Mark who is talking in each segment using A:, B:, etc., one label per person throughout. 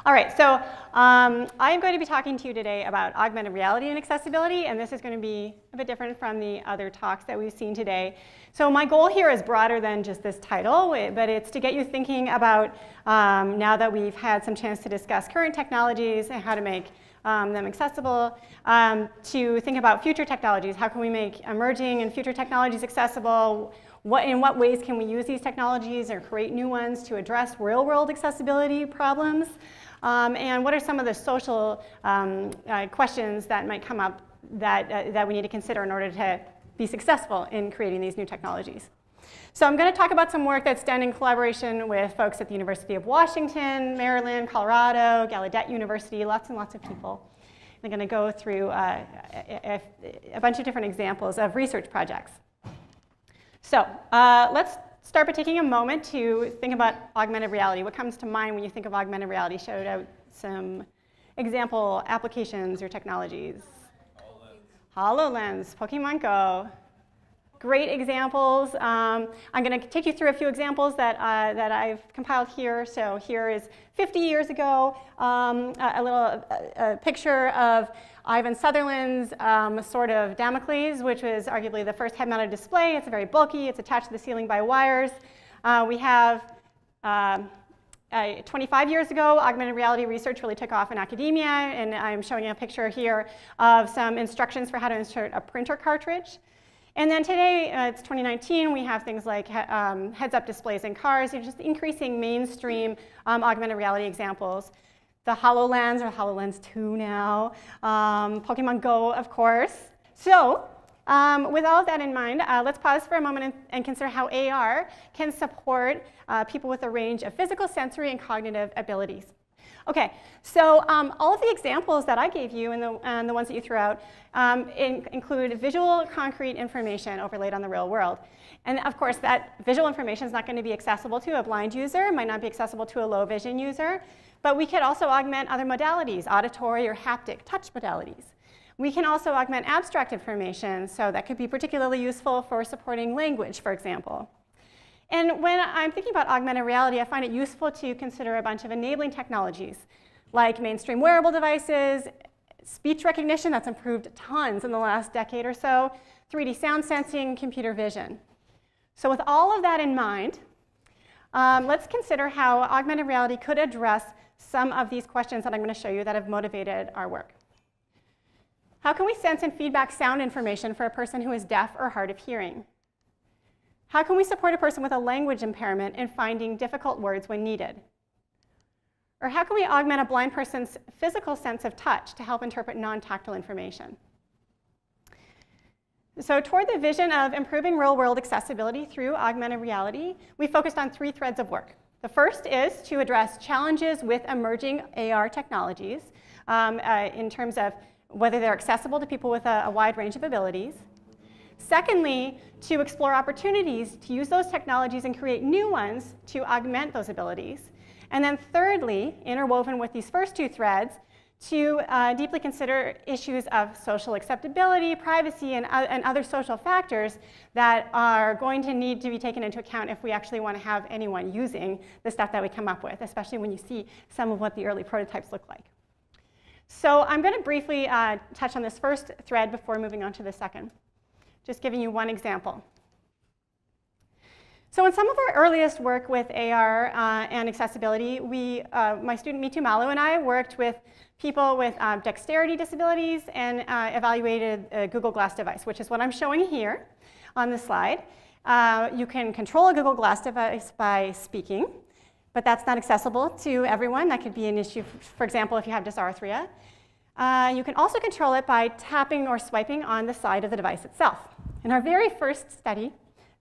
A: All right, so I'm going to be talking to you today about augmented reality and accessibility, and this is going to be a bit different from the other talks that we've seen today. So my goal here is broader than just this title, but it's to get you thinking about, now that we've had some chance to discuss current technologies and how to make them accessible, to think about future technologies. How can we make emerging and future technologies accessible? In what ways can we use these technologies or create new ones to address real-world accessibility problems? And what are some of the social questions that might come up that we need to consider in order to be successful in creating these new technologies? So I'm going to talk about some work that's done in collaboration with folks at the University of Washington, Maryland, Colorado, Gallaudet University, lots and lots of people. I'm going to go through a bunch of different examples of research projects. So let's start by taking a moment to think about augmented reality. What comes to mind when you think of augmented reality? Shout out some example applications or technologies. HoloLens, Pokemon Go. Great examples. I'm going to take you through a few examples that I've compiled here. So here is 50 years ago, a little picture of Ivan Sutherland's Sword of Damocles, which was arguably the first head-mounted display. It's very bulky. It's attached to the ceiling by wires. We have 25 years ago, augmented reality research really took off in academia, and I'm showing you a picture here of some instructions for how to insert a printer cartridge. And then today, it's 2019, we have things like heads-up displays in cars, just increasing mainstream augmented reality examples. The HoloLens, or HoloLens 2 now, Pokemon Go, of course. So with all of that in mind, let's pause for a moment and consider how AR can support people with a range of physical, sensory, and cognitive abilities. Okay, so all of the examples that I gave you and the ones that you threw out include visual, concrete information overlaid on the real world. And of course, that visual information is not going to be accessible to a blind user, might not be accessible to a low vision user, but we could also augment other modalities, auditory or haptic touch modalities. We can also augment abstract information, so that could be particularly useful for supporting language, for example. And when I'm thinking about augmented reality, I find it useful to consider a bunch of enabling technologies, like mainstream wearable devices, speech recognition that's improved tons in the last decade or so, 3D sound sensing, computer vision. So with all of that in mind, let's consider how augmented reality could address some of these questions that I'm going to show you that have motivated our work. How can we sense and feedback sound information for a person who is deaf or hard of hearing? How can we support a person with a language impairment in finding difficult words when needed? Or how can we augment a blind person's physical sense of touch to help interpret non-tactile information? So toward the vision of improving real-world accessibility through augmented reality, we focused on 3 threads of work. The first is to address challenges with emerging AR technologies in terms of whether they're accessible to people with a wide range of abilities. Secondly, to explore opportunities to use those technologies and create new ones to augment those abilities. And then thirdly, interwoven with these first 2 threads, to deeply consider issues of social acceptability, privacy, and other social factors that are going to need to be taken into account if we actually want to have anyone using the stuff that we come up with, especially when you see some of what the early prototypes look like. So I'm going to briefly touch on this first thread before moving on to the second. Just giving you one example. So in some of our earliest work with AR and accessibility, my student Mitu Malu and I worked with people with dexterity disabilities and evaluated a Google Glass device, which is what I'm showing here on the slide. You can control a Google Glass device by speaking, but that's not accessible to everyone. That could be an issue, for example, if you have dysarthria. You can also control it by tapping or swiping on the side of the device itself. In our very first study,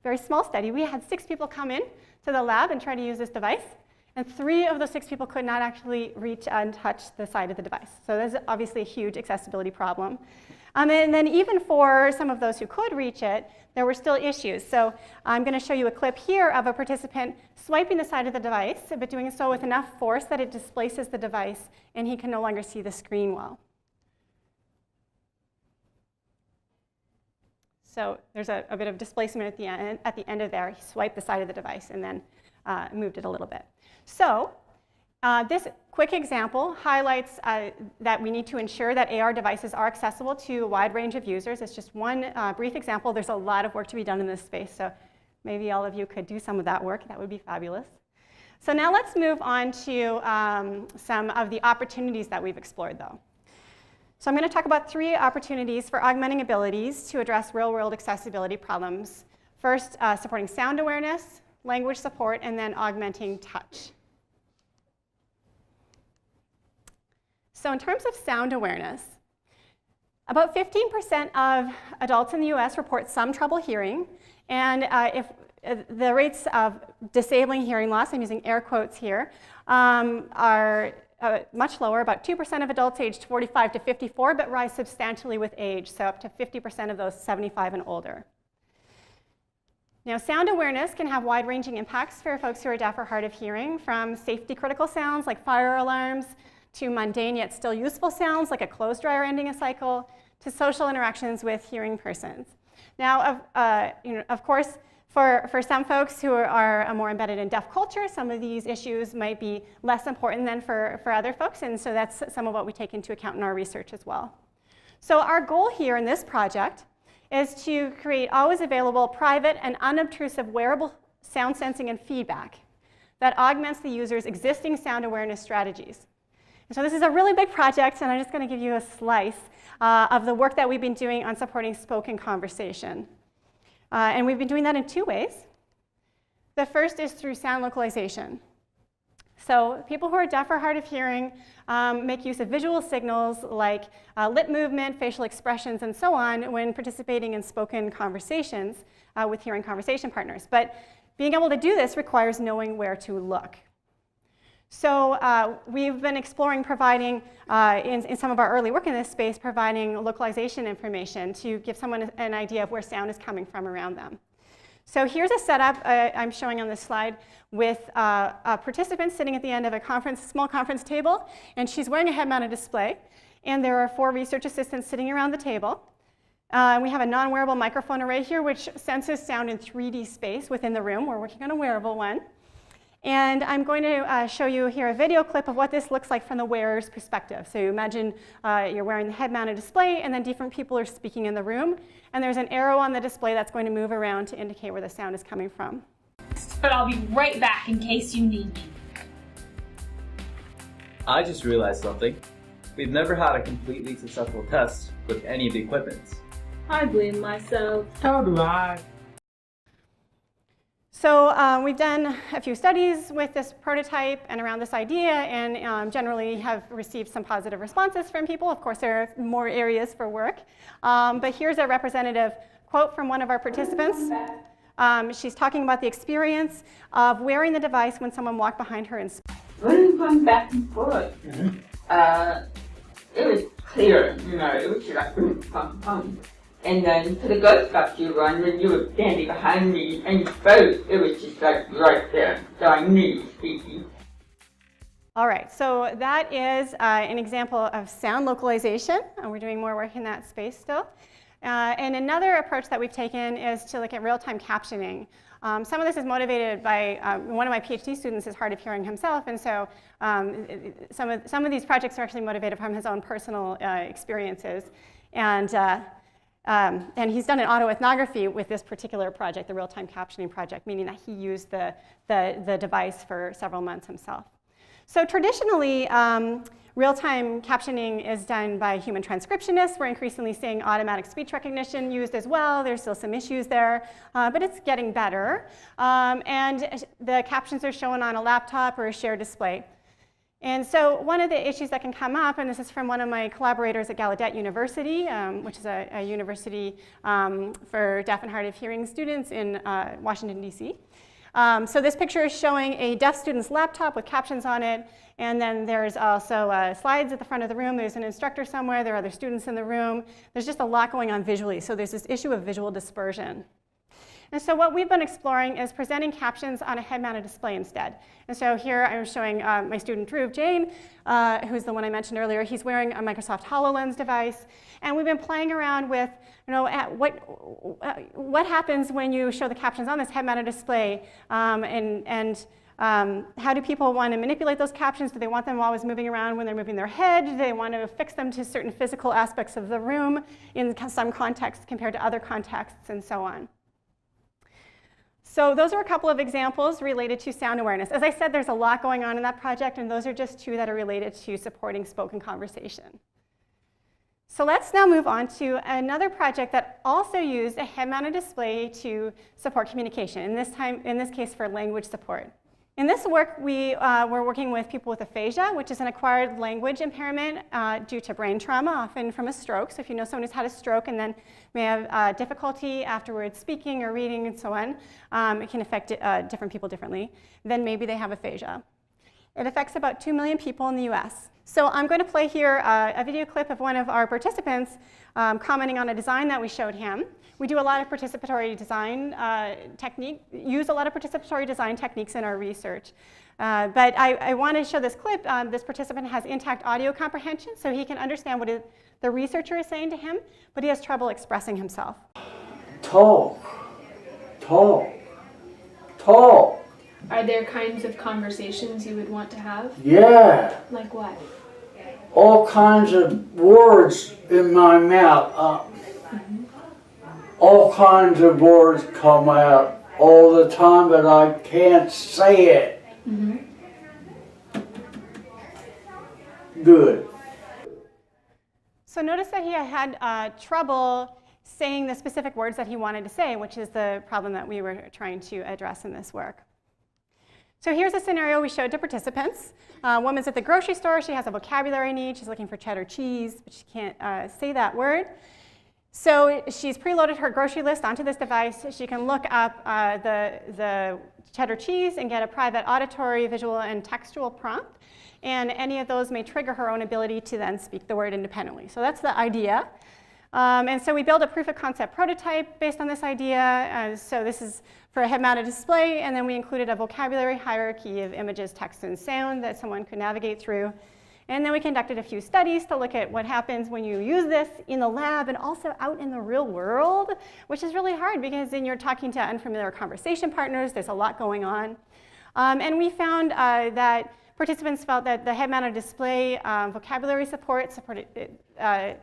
A: very small study, we had 6 people come in to the lab and try to use this device, and 3 of those 6 people could not actually reach and touch the side of the device. So there's obviously a huge accessibility problem. And then even for some of those who could reach it, there were still issues. So I'm going to show you a clip here of a participant swiping the side of the device, but doing so with enough force that it displaces the device, and he can no longer see the screen well. So there's a bit of displacement at the end of there. He swiped the side of the device and then moved it a little bit. So This quick example highlights that we need to ensure that AR devices are accessible to a wide range of users. It's just one brief example. There's a lot of work to be done in this space, so maybe all of you could do some of that work. That would be fabulous. So now let's move on to some of the opportunities that we've explored, though. So I'm going to talk about 3 opportunities for augmenting abilities to address real-world accessibility problems. First, supporting sound awareness, language support, and then augmenting touch. So in terms of sound awareness, about 15% of adults in the US report some trouble hearing, and if the rates of disabling hearing loss, I'm using air quotes here, are much lower, about 2% of adults aged 45 to 54, but rise substantially with age, so up to 50% of those 75 and older. Now, sound awareness can have wide-ranging impacts for folks who are deaf or hard of hearing, from safety-critical sounds like fire alarms, to mundane yet still useful sounds like a clothes dryer ending a cycle, to social interactions with hearing persons. Now, of course, for some folks who are more embedded in deaf culture, some of these issues might be less important than for other folks, and so that's some of what we take into account in our research as well. So our goal here in this project is to create always available, private, and unobtrusive wearable sound sensing and feedback that augments the user's existing sound awareness strategies. And so this is a really big project, and I'm just going to give you a slice of the work that we've been doing on supporting spoken conversation. And we've been doing that in 2 ways. The first is through sound localization. So people who are deaf or hard of hearing make use of visual signals like lip movement, facial expressions, and so on when participating in spoken conversations with hearing conversation partners. But being able to do this requires knowing where to look. So we've been exploring providing, in some of our early work in this space, providing localization information to give someone an idea of where sound is coming from around them. So here's a setup I'm showing on this slide with a participant sitting at the end of a small conference table, and she's wearing a head-mounted display. And there are 4 research assistants sitting around the table. We have a non-wearable microphone array here, which senses sound in 3D space within the room. We're working on a wearable one. And I'm going to show you here a video clip of what this looks like from the wearer's perspective. So you imagine you're wearing the head-mounted display, and then different people are speaking in the room. And there's an arrow on the display that's going to move around to indicate where the sound is coming from.
B: But I'll be right back in case you need me.
C: I just realized something. We've never had a completely successful test with any of the equipment.
B: I blame myself.
D: So do I.
A: So we've done a few studies with this prototype and around this idea, and generally have received some positive responses from people. Of course, there are more areas for work. But here's a representative quote from one of our participants. She's talking about the experience of wearing the device when someone walked behind her and spoke.
E: When we went back and forth, it was clear, it was like pum pum. And then to the Ghostbusters run, when you were standing behind me and you spoke, it was just like right there. So I knew you were speaking.
A: All right, so that is an example of sound localization, and we're doing more work in that space still. And another approach that we've taken is to look at real-time captioning. Some of this is motivated by one of my PhD students is hard of hearing himself, and so some of these projects are actually motivated from his own personal experiences. And he's done an autoethnography with this particular project, the real-time captioning project, meaning that he used the device for several months himself. So traditionally, real-time captioning is done by human transcriptionists. We're increasingly seeing automatic speech recognition used as well. There's still some issues there, but it's getting better. And the captions are shown on a laptop or a shared display. And so one of the issues that can come up, and this is from one of my collaborators at Gallaudet University, which is a university for deaf and hard of hearing students in Washington, D.C. So this picture is showing a deaf student's laptop with captions on it, and then there's also slides at the front of the room. There's an instructor somewhere. There are other students in the room. There's just a lot going on visually, so there's this issue of visual dispersion. And so what we've been exploring is presenting captions on a head-mounted display instead. And so here I'm showing my student Dhruv Jain, who's the one I mentioned earlier. He's wearing a Microsoft HoloLens device. And we've been playing around with, what happens when you show the captions on this head-mounted display, and How do people want to manipulate those captions? Do they want them always moving around when they're moving their head? Do they want to fix them to certain physical aspects of the room in some contexts compared to other contexts, and so on? So those are a couple of examples related to sound awareness. As I said, there's a lot going on in that project, and those are just two that are related to supporting spoken conversation. So let's now move on to another project that also used a head-mounted display to support communication, in this case for language support. In this work, we were working with people with aphasia, which is an acquired language impairment due to brain trauma, often from a stroke. So if you know someone who's had a stroke and then may have difficulty afterwards speaking or reading and so on, it can affect different people differently, then maybe they have aphasia. It affects about 2 million people in the US. So I'm going to play here a video clip of one of our participants commenting on a design that we showed him. We do a lot of participatory design use a lot of participatory design techniques in our research. But I want to show this clip. This participant has intact audio comprehension, so he can understand what the researcher is saying to him, but he has trouble expressing himself.
D: Talk, talk, talk.
F: Are there kinds of conversations you would want to have?
D: Yeah,
F: Like what?
D: all kinds of words in my mouth. All kinds of words come out all the time, but I can't say it. Good.
A: So notice that he had trouble saying the specific words that he wanted to say, which is the problem that we were trying to address in this work. So here's a scenario we showed to participants. A woman's at the grocery store. She has a vocabulary need. She's looking for cheddar cheese, but she can't say that word. So she's preloaded her grocery list onto this device. She can look up the cheddar cheese and get a private auditory, visual, and textual prompt. And any of those may trigger her own ability to then speak the word independently. So that's the idea. And so we built a proof of concept prototype based on this idea. So this is for a head-mounted display, and then we included a vocabulary hierarchy of images, text, and sound that someone could navigate through. And then we conducted a few studies to look at what happens when you use this in the lab and also out in the real world, which is really hard because then you're talking to unfamiliar conversation partners. There's a lot going on. And we found that participants felt that the head-mounted display vocabulary support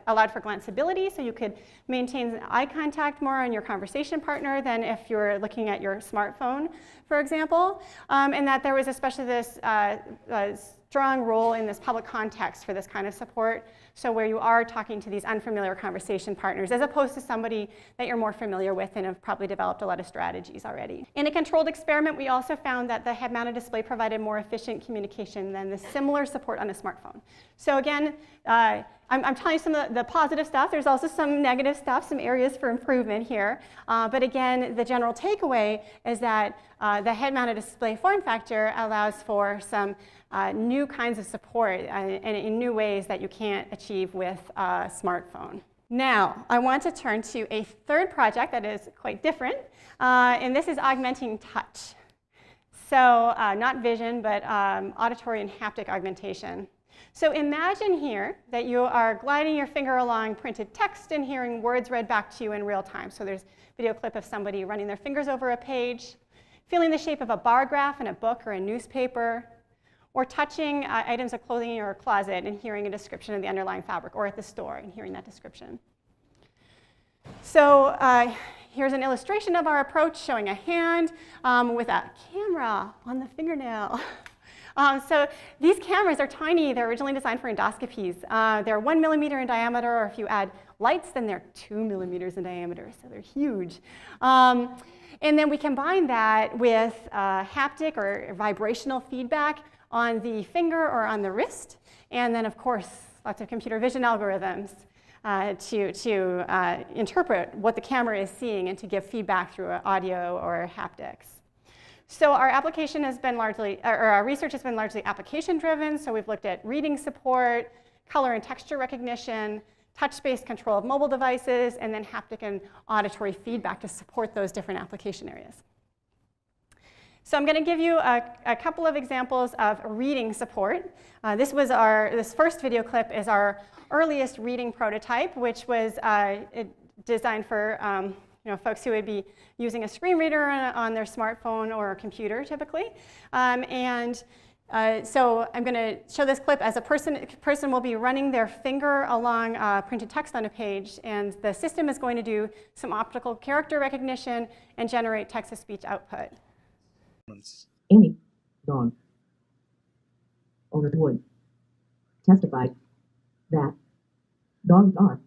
A: allowed for glanceability, so you could maintain eye contact more on your conversation partner than if you're looking at your smartphone, for example, and that there was especially this strong role in this public context for this kind of support, so where you are talking to these unfamiliar conversation partners as opposed to somebody that you're more familiar with and have probably developed a lot of strategies already. In a controlled experiment, we also found that the head-mounted display provided more efficient communication than the similar support on a smartphone. So again, I'm telling you some of the positive stuff. There's also some negative stuff, some areas for improvement here. But again, the general takeaway is that the head-mounted display form factor allows for some new kinds of support and in new ways that you can't achieve with a smartphone. Now, I want to turn to a third project that is quite different, and this is augmenting touch. So not vision, but auditory and haptic augmentation. So imagine here that you are gliding your finger along printed text and hearing words read back to you in real time. So there's a video clip of somebody running their fingers over a page, feeling the shape of a bar graph in a book or a newspaper, or touching items of clothing in your closet and hearing a description of the underlying fabric, or at the store and hearing that description. So here's an illustration of our approach showing a hand with a camera on the fingernail. So these cameras are tiny. They're originally designed for endoscopies. They're 1 millimeter in diameter, or if you add lights, then they're 2 millimeters in diameter, so they're huge. And then we combine that with haptic or vibrational feedback on the finger or on the wrist, and then of course lots of computer vision algorithms to interpret what the camera is seeing and to give feedback through audio or haptics. So our application has been largely, or our research has been largely application-driven. So we've looked at reading support, color and texture recognition, touch-based control of mobile devices, and then haptic and auditory feedback to support those different application areas. So I'm going to give you a couple of examples of reading support. This first video clip is our earliest reading prototype, which was designed for folks who would be using a screen reader on their smartphone or computer typically. So I'm going to show this clip as a person will be running their finger along printed text on a page, and the system is going to do some optical character recognition and generate text-to-speech output.
G: Any dog or toy testified that dogs are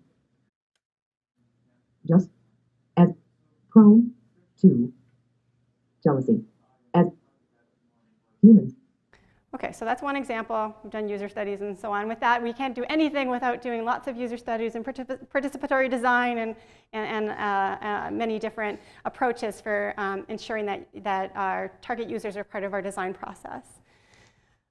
G: just as prone to jealousy as humans.
A: Okay, so that's one example. We've done user studies and so on. With that, we can't do anything without doing lots of user studies and participatory design and many different approaches for ensuring that our target users are part of our design process.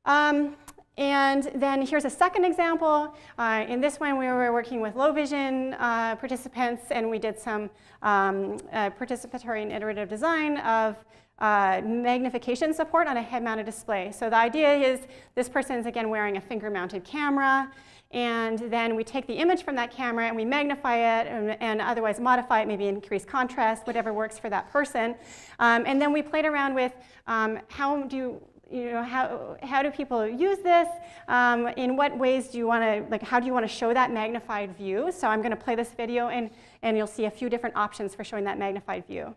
A: And then here's a second example. In this one, we were working with low vision participants, and we did some participatory and iterative design of magnification support on a head-mounted display. So the idea is this person is again wearing a finger-mounted camera, and then we take the image from that camera and we magnify it and otherwise modify it, maybe increase contrast, whatever works for that person. And then we played around with how do people use this? In what ways do you want to, how do you want to show that magnified view? So I'm going to play this video, and you'll see a few different options for showing that magnified view.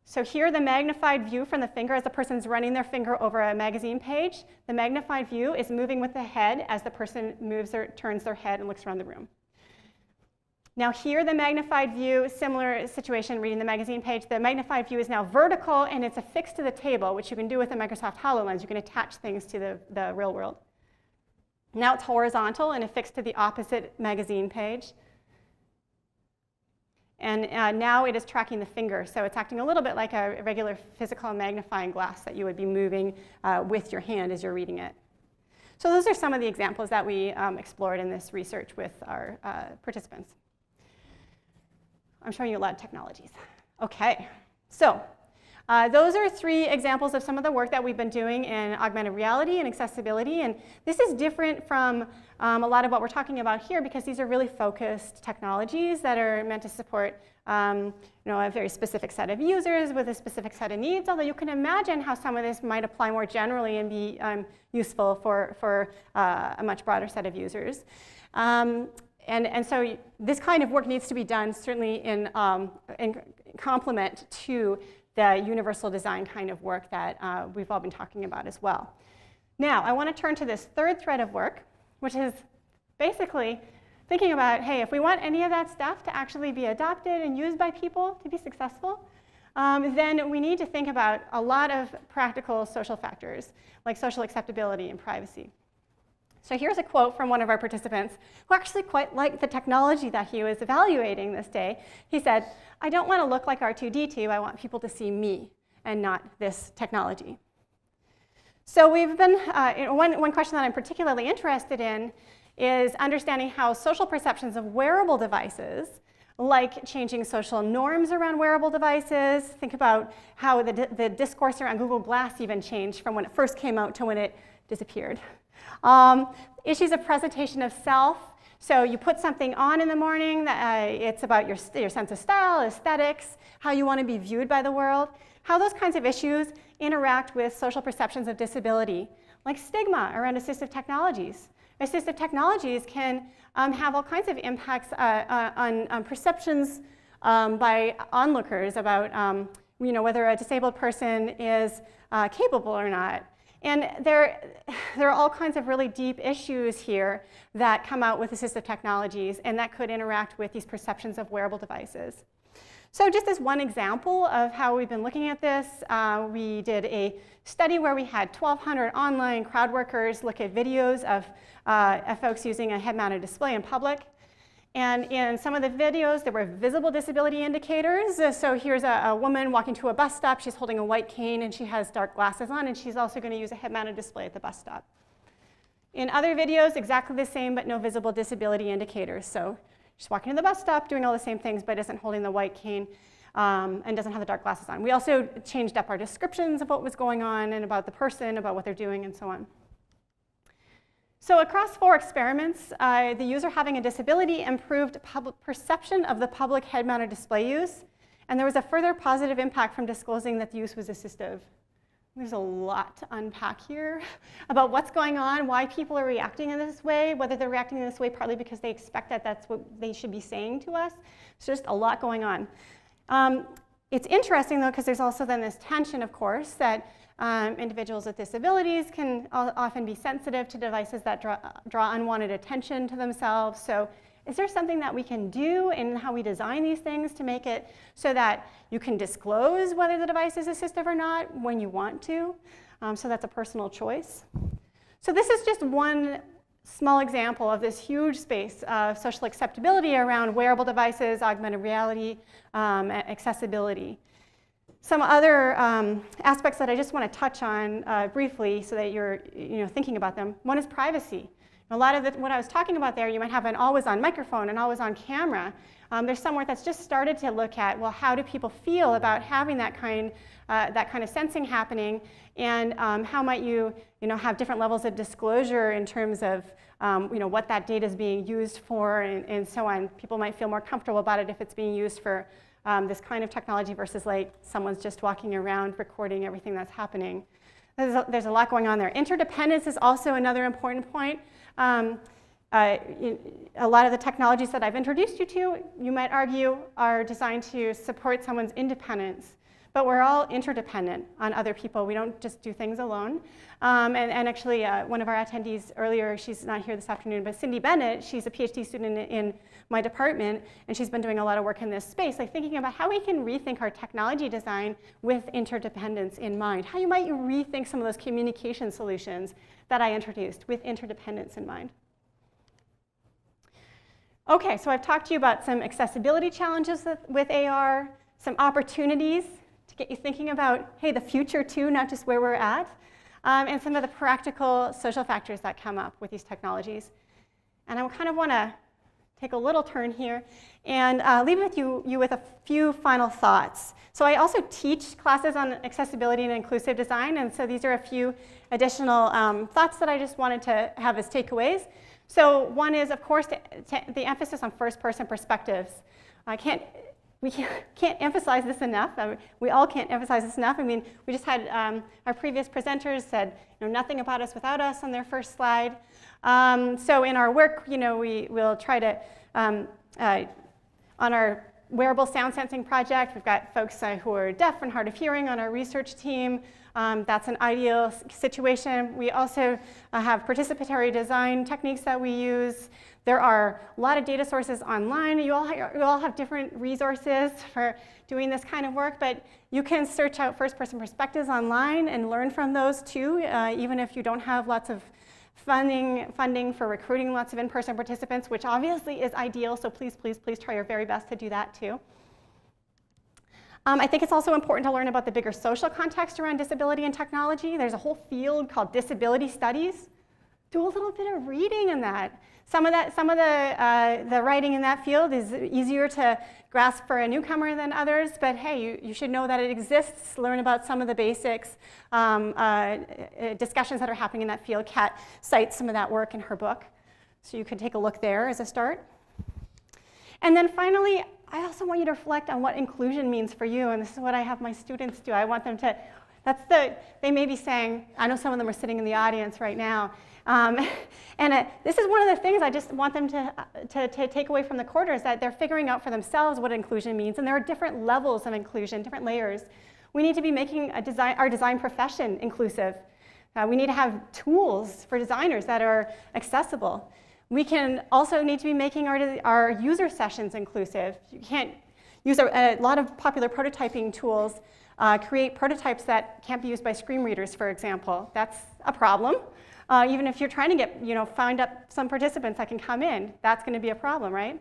A: So here, the magnified view from the finger as the person's running their finger over a magazine page. The magnified view is moving with the head as the person moves or turns their head and looks around the room. Now here, the magnified view, similar situation reading the magazine page. The magnified view is now vertical, and it's affixed to the table, which you can do with the Microsoft HoloLens. You can attach things to the real world. Now it's horizontal and affixed to the opposite magazine page. And now it is tracking the finger, so it's acting a little bit like a regular physical magnifying glass that you would be moving with your hand as you're reading it. So those are some of the examples that we explored in this research with our participants. I'm showing you a lot of technologies. Okay, so those are 3 examples of some of the work that we've been doing in augmented reality and accessibility. And this is different from a lot of what we're talking about here, because these are really focused technologies that are meant to support a very specific set of users with a specific set of needs, although you can imagine how some of this might apply more generally and be useful for a much broader set of users. And so this kind of work needs to be done certainly in complement to the universal design kind of work that we've all been talking about as well. Now, I want to turn to this third thread of work, which is basically thinking about, hey, if we want any of that stuff to actually be adopted and used by people to be successful, then we need to think about a lot of practical social factors, like social acceptability and privacy. So here's a quote from one of our participants who actually quite liked the technology that he was evaluating this day. He said, "I don't want to look like R2-D2, I want people to see me and not this technology." So we've been, one question that I'm particularly interested in is understanding how social perceptions of wearable devices, like changing social norms around wearable devices. Think about how the discourse around Google Glass even changed from when it first came out to when it disappeared. Issues of presentation of self. So you put something on in the morning, it's about your sense of style, aesthetics, how you want to be viewed by the world, how those kinds of issues interact with social perceptions of disability, like stigma around assistive technologies. Assistive technologies can have all kinds of impacts on perceptions by onlookers about whether a disabled person is capable or not. And there are all kinds of really deep issues here that come out with assistive technologies and that could interact with these perceptions of wearable devices. So just as one example of how we've been looking at this, we did a study where we had 1,200 online crowd workers look at videos of folks using a head-mounted display in public. And in some of the videos, there were visible disability indicators. So here's a woman walking to a bus stop. She's holding a white cane, and she has dark glasses on, and she's also going to use a head-mounted display at the bus stop. In other videos, exactly the same, but no visible disability indicators. So she's walking to the bus stop, doing all the same things, but isn't holding the white cane and doesn't have the dark glasses on. We also changed up our descriptions of what was going on and about the person, about what they're doing, and so on. So across 4 experiments, the user having a disability improved public perception of the public head-mounted display use. And there was a further positive impact from disclosing that the use was assistive. There's a lot to unpack here about what's going on, why people are reacting in this way, whether they're reacting in this way partly because they expect that that's what they should be saying to us. It's just a lot going on. It's interesting, though, because there's also then this tension, of course, that individuals with disabilities can often be sensitive to devices that draw unwanted attention to themselves. So is there something that we can do in how we design these things to make it so that you can disclose whether the device is assistive or not when you want to? So that's a personal choice. So this is just one small example of this huge space of social acceptability around wearable devices, augmented reality, accessibility. Some other aspects that I just want to touch on briefly so that you're thinking about them. One is privacy. A lot of what I was talking about there, you might have an always-on microphone, an always-on camera. There's some work that's just started to look at, well, how do people feel about having that kind of sensing happening, and how might you have different levels of disclosure in terms of what that data is being used for, and so on. People might feel more comfortable about it if it's being used for this kind of technology versus like someone's just walking around recording everything that's happening. There's a lot going on there. Interdependence is also another important point. A lot of the technologies that I've introduced you to, you might argue, are designed to support someone's independence. But we're all interdependent on other people. We don't just do things alone. And actually, one of our attendees earlier, she's not here this afternoon, but Cindy Bennett, she's a PhD student in my department, and she's been doing a lot of work in this space, like thinking about how we can rethink our technology design with interdependence in mind. How might you rethink some of those communication solutions that I introduced with interdependence in mind? Okay, so I've talked to you about some accessibility challenges with AR, some opportunities to get you thinking about, hey, the future too, not just where we're at, and some of the practical social factors that come up with these technologies. And I kind of want to take a little turn here and leave with you with a few final thoughts. So I also teach classes on accessibility and inclusive design, and so these are a few additional thoughts that I just wanted to have as takeaways. So one is, of course, the emphasis on first-person perspectives. We can't emphasize this enough. We all can't emphasize this enough. I mean, we just had our previous presenters said, nothing about us without us on their first slide. So in our work, we'll try to, on our wearable sound sensing project, we've got folks who are deaf and hard of hearing on our research team. That's an ideal situation. We also have participatory design techniques that we use. There are a lot of data sources online. You all have different resources for doing this kind of work, but you can search out first-person perspectives online and learn from those too, even if you don't have lots of funding for recruiting lots of in-person participants, which obviously is ideal, so please, please, please try your very best to do that too. I think it's also important to learn about the bigger social context around disability and technology. There's a whole field called disability studies. Do a little bit of reading in that. Some of the writing in that field is easier to grasp for a newcomer than others, but hey, you should know that it exists. Learn about some of the basics, discussions that are happening in that field. Kat cites some of that work in her book, so you could take a look there as a start. And then finally, I also want you to reflect on what inclusion means for you, and this is what I have my students do. I want them to, they may be saying, I know some of them are sitting in the audience right now, this is one of the things I just want them to take away from the quarter, is that they're figuring out for themselves what inclusion means, and there are different levels of inclusion, different layers. We need to be making our design profession inclusive. We need to have tools for designers that are accessible. We can also need to be making our user sessions inclusive. You can't use a lot of popular prototyping tools, create prototypes that can't be used by screen readers, for example. That's a problem. Even if you're trying to find up some participants that can come in, that's going to be a problem, right?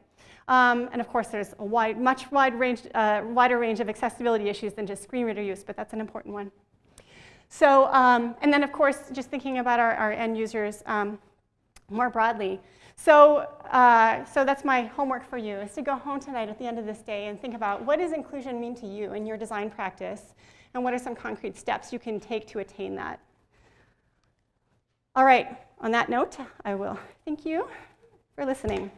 A: And of course, there's a wider range of accessibility issues than just screen reader use, but that's an important one. So, and then of course, just thinking about our end users more broadly. So that's my homework for you, is to go home tonight at the end of this day and think about, what does inclusion mean to you in your design practice, and what are some concrete steps you can take to attain that? All right, on that note, I will thank you for listening.